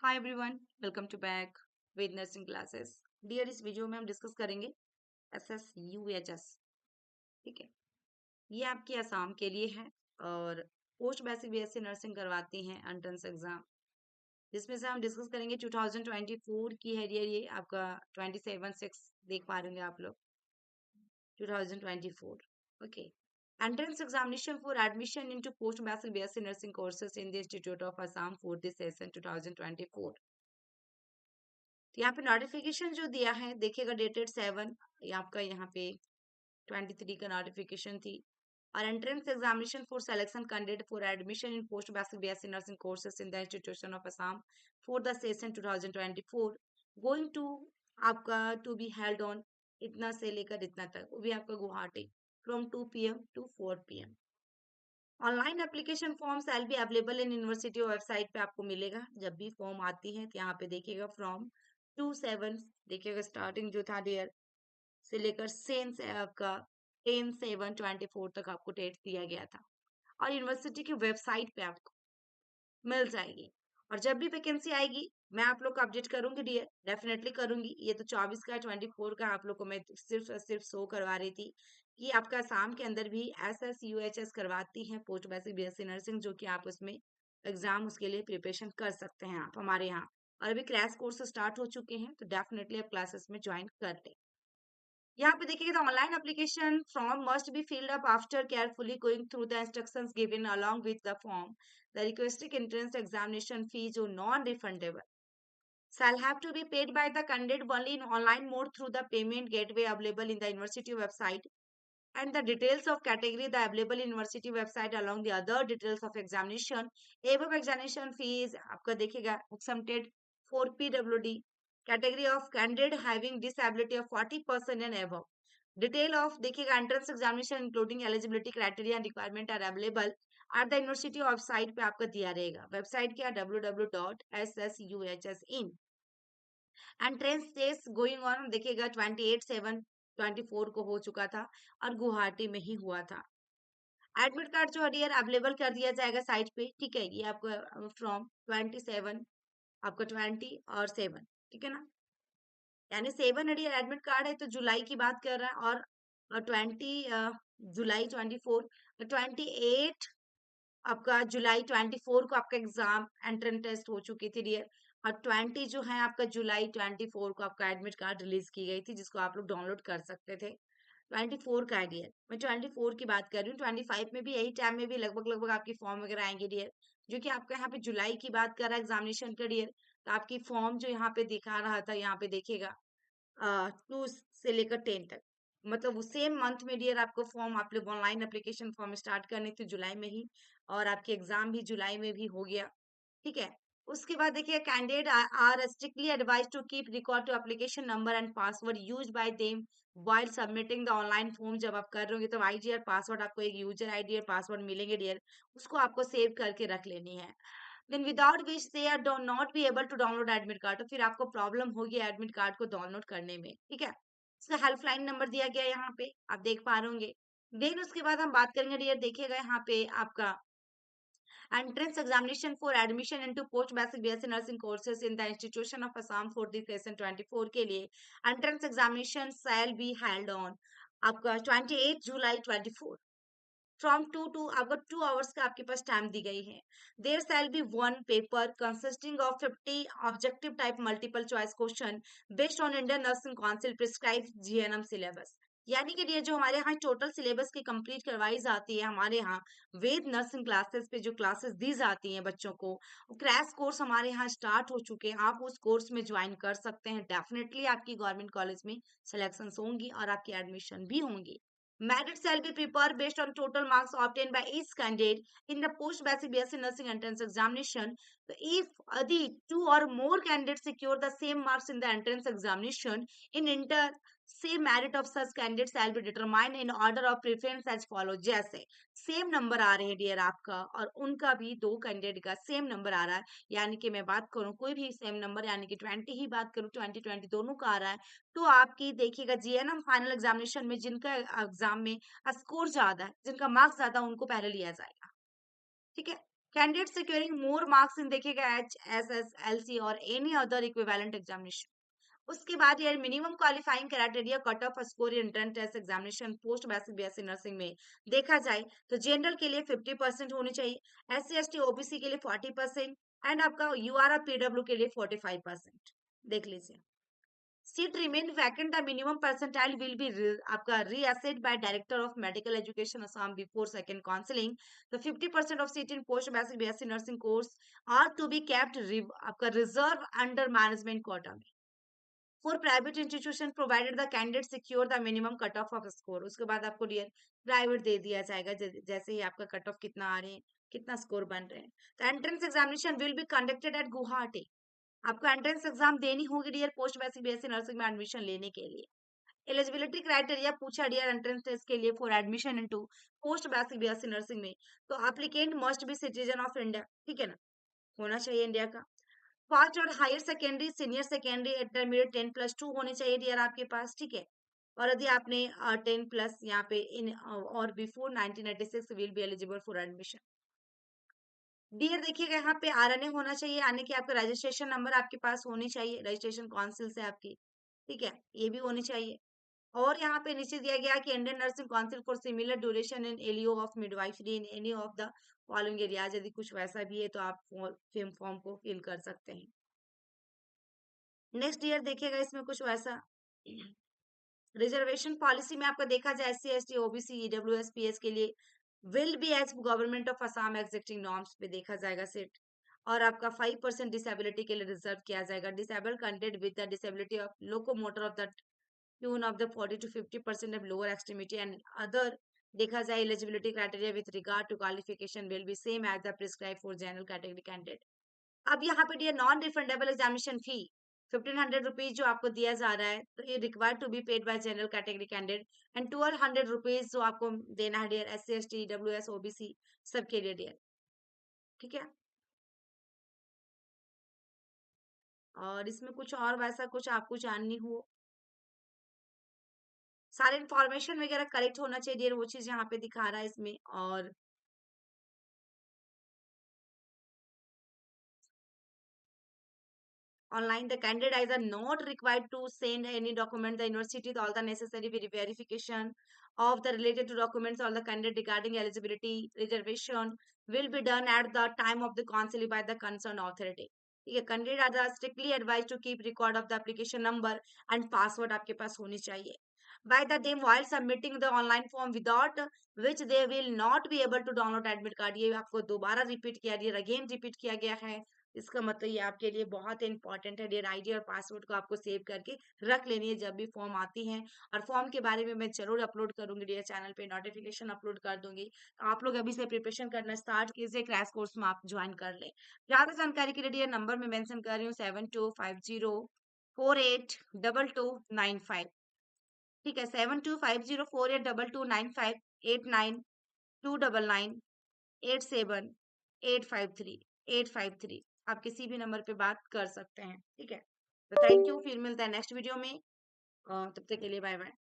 Hi everyone, welcome to back with nursing classes. Dear, इस video में हम discuss करेंगे SSUHS। ठीक है, ये आपकी आसाम के लिए है और पोस्ट बेसिक BSc नर्सिंग करवाती हैं एंट्रेंस एग्जाम, जिसमें से हम डिस्कस करेंगे 2024 की है। डियर, ये आपका 27/6 देख पा रहे होंगे आप लोग, 2024। Okay, entrance examination for admission into post basic BSc nursing courses in the Institute of Assam for the session 2024। यहाँ पे नोटिफिकेशन जो दिया है देखिएगा, डेटेड 7, ये आपका यहाँ पे 23 का नोटिफिकेशन थी। और entrance examination for selection candidate for admission in post basic BSc nursing courses in the institution of Assam for the session 2024 going to आपका टू बी हेल्ड ऑन इतना से लेकर इतना तक, वो भी आपका Guwahati, from 2 PM to 4 PM। Online application form sale भी अवेलेबल इन यूनिवर्सिटी वेबसाइट पे आपको मिलेगा। जब भी फॉर्म आती है तो यहाँ पे देखिएगा फ्रॉम 27, देखिएगा स्टार्टिंग जो था डियर से लेकर सेन से आपका 10/7/24 तक आपको डेट दिया गया था और यूनिवर्सिटी की वेबसाइट पे आपको मिल जाएगी। और जब भी वैकेंसी आएगी मैं आप लोग को अपडेट करूंगी डियर, डेफिनेटली करूंगी। ये तो 24 का 24 का आप लोग को मैं सिर्फ और सिर्फ शो करवा रही थी कि आपका आसाम के अंदर भी SSUHS करवाती है पोस्ट बेसिक BSc नर्सिंग, जो कि आप उसमें एग्जाम उसके लिए प्रिपरेशन कर सकते हैं आप हमारे यहाँ। और अभी क्रैश कोर्स स्टार्ट हो चुके हैं तो डेफिनेटली आप क्लासेस में ज्वाइन कर लें। यहाँ पे देखिएगा, the online application form must be filled up after carefully going through the instructions given along with the form. The requested entrance examination fees are non-refundable, shall have to be paid by the candidate only in online mode through the payment gateway available in the university website, and the details of category the available in university website along the other details of examination। above examination fees आपका देखिएगा exempted for PWD category of candidate having disability of 40% and above। Detail of देखिएगा entrance examination including eligibility criteria and requirement are available at the university website पे आपका दिया रहेगा। Website क्या? www.ssuhsin। Entrance test going on देखिएगा 28/7/24 को हो चुका था और गुवाहाटी में ही हुआ था। एडमिट कार्ड जो है अवेलेबल कर दिया जाएगा साइट पे। ठीक है, ये आपका फ्रॉम 27 आपका 20 और 7, ठीक है ना, यानी 7 एडमिट कार्ड है तो जुलाई की बात कर रहा है। और 20 जुलाई 24, 28 आपका जुलाई 24 को आपका एग्जाम एंट्रेंस टेस्ट हो चुकी थी डियर। और 20 जो है आपका जुलाई 24 को आपका एडमिट कार्ड रिलीज की गई थी, जिसको आप लोग डाउनलोड कर सकते थे। 24 का है डियर, मैं 24 की बात कर रही हूँ। 25 में भी यही टाइम में भी लगभग लगभग आपकी फॉर्म वगैरह आएंगे डियर, जो कि आपका यहाँ पे जुलाई की बात कर रहा है एग्जामिनेशन का डियर। तो आपकी फॉर्म जो यहाँ पे दिखा रहा था, यहाँ पे देखिएगा 2 से लेकर 10 तक, मतलब वो सेम मंथ में डियर आपको फॉर्म आप लोग ऑनलाइन एप्लीकेशन फॉर्म स्टार्ट करने थे जुलाई में ही, और आपके एग्जाम भी जुलाई में भी हो गया। ठीक है, उसके बाद देखिए candidate are strictly advise to keep record to application number and password use by them while submitting the online form. जब आप कर रहे होंगे तो आईडी और पासवर्ड, आपको एक यूजर आईडी और पासवर्ड मिलेंगे डियर, उसको आपको सेव करके रख लेनी है। Then without which they are do not be able to download admit card, तो फिर आपको प्रॉब्लम होगी एडमिट कार्ड को डाउनलोड करने में। ठीक है, इसका हेल्पलाइन नंबर दिया गया है यहाँ पे, आप देख पा रहे होंगे। देन उसके बाद हम बात करेंगे डियर, देखिएगा यहाँ पे आपका entrance examination for admission into post basic BSc nursing courses in the institution of Assam for the session 24 के लिए entrance examination shall be held on आपका 28 जुलाई 24 फ्रॉम 2 टू आपका 2 आवर्स का आपके पास टाइम दी गई है। There shall be one paper consisting of 50 objective type multiple choice question based on Indian nursing council prescribe GNM syllabus. यानी कि ये जो हमारे यहाँ टोटल सिलेबस की कंप्लीट करवाई जाती है हमारे यहाँ वेद नर्सिंग क्लासेस पे, जो क्लासेस दी जाती हैं बच्चों को, क्रैश कोर्स हमारे यहाँ स्टार्ट हो चुके हैं। आप उस कोर्स में ज्वाइन कर सकते हैं। डेफिनेटली आपकी गवर्नमेंट कॉलेज में सिलेक्शन होंगी और आपकी एडमिशन भी होंगी। Merit shall be prepared based on total marks obtained by each candidate in the post-basic BSc nursing entrance examination. So if the two or more candidates secure the same marks in the entrance examination, in inter same merit of such candidates shall be determined in order of preference as follows। जैसे same number आ रहे हैं dear आपका, और उनका भी दो candidate का same number आ रहा है, यानी कि मैं बात करूं कोई भी सेम नंबर, यानी कि 20 ही बात करूं, 20 दोनों का आ रहा है, तो आपकी देखिएगा GNM फाइनल एग्जामिनेशन में जिनका एग्जाम में स्कोर ज्यादा है, जिनका मार्क्स ज्यादा, उनको पहले लिया जाएगा। ठीक है, candidate securing more marks in देखिएगा HSSLC और एनी अदर इक्विवेलेंट एग्जामिनेशन। उसके बाद यार minimum qualifying criteria cut off score entrance test examination post basic BSc nursing में देखा जाए तो जनरल के लिए 50% होनी चाहिए, SC ST OBC के लिए 40% एंड आपका UR PW के लिए 45%। देख लीजिए। Seat remain vacant, the minimum percentile will be आपका reassessed by Director of Medical Education Assam before second counseling. The 50% of seat in post basic BSc nursing course are to be kept आपका reserve under management quota में. For private institution provided the candidate secure the minimum cut off of score. उसके बाद आपको dear private दे दिया जाएगा जैसे ही आपका cut off कितना आ रहे हैं, कितना स्कोर बन रहे हैं। तो entrance examination will be conducted at Guwahati. आपको एंट्रेंस एग्जाम देनी होगी dear post basic BSc nursing में एडमिशन लेने के लिए। एलिजिबिलिटी क्राइटेरिया पूछा डियर एंट्रेंस टेस्ट के लिए for admission into post basic BSc nursing में, तो applicant must be citizen of India, ठीक है ना, होना चाहिए इंडिया का। फर्स्ट और higher secondary senior secondary intermediate 10+2 होने चाहिए डियर आपके पास, ठीक है। और यदि आपने 10+ यहाँ पे इन और before 1996 will be eligible for admission. Dear देखिएगा यहाँ पे RNA होना चाहिए, यानी कि आपका रजिस्ट्रेशन नंबर आपके पास होनी चाहिए, रजिस्ट्रेशन काउंसिल से आपकी, ठीक है, ये भी होनी चाहिए। और यहाँ पे नीचे दिया गया कि Indian nursing council for similar duration in एलियो of midwifery in any of the following areas, यदि कुछ वैसा भी है तो आप फॉर्म को फिल कर सकते हैं। नेक्स्ट ईयर देखिएगा इसमें कुछ वैसा रिजर्वेशन पॉलिसी में आपका देखा जाए SC ST OBC EWS PS के लिए will be as government of Assam existing norms पे देखा जाएगा सीट। और आपका 5% डिसेबिलिटी के लिए रिजर्व किया जाएगा। Disable candidate with the disability of locomotor of the tune of the 40 to 50% of lower extremity and other देखा जाए eligibility criteria with regard to qualification will be same as the prescribe for general category candidate. अब यहाँ पे दिया non refundable examination fee 1500 rupees जो आपको दिया जा रहा है, तो ये required to be paid by general category candidate and 1200 rupees जो आपको देना है dear SC ST EWS OBC सबके लिए डियर, ठीक है। और इसमें कुछ और वैसा कुछ आपको जाननी हो, सारे इन्फॉर्मेशन वगैरह करेक्ट होना चाहिए डियर, वो चीज यहाँ पे दिखा रहा है इसमें। और online the candidate either not required to send any document the university all the necessary verification of the related to documents all the candidate regarding eligibility reservation will be done at the time of the counseling by the concerned authority, ठीक है। Candidate are strictly advise to keep record of the application number and password आपके पास होनी चाहिए by the them while submitting the online form without which they will not be able to download admit card। ये आपको दोबारा repeat किया, ये again repeat किया गया है। इसका मतलब ये आपके लिए बहुत इंपॉर्टेंट है डियर, आईडी और पासवर्ड को आपको सेव करके रख लेनी है जब भी फॉर्म आती है। और फॉर्म के बारे में मैं जरूर अपलोड करूंगी डियर, चैनल पे नोटिफिकेशन अपलोड कर दूंगी, तो आप लोग अभी से प्रिपरेशन करना स्टार्ट कीजिए, क्रैश कोर्स में आप ज्वाइन कर ले। ज्यादा जानकारी के लिए डियर नंबर में मेंशन कर रही हूँ 7250482295, ठीक है, 7250482295 आप किसी भी नंबर पे बात कर सकते हैं, ठीक है। तो थैंक यू, फिर मिलता है नेक्स्ट वीडियो में। तब तक के लिए बाय बाय।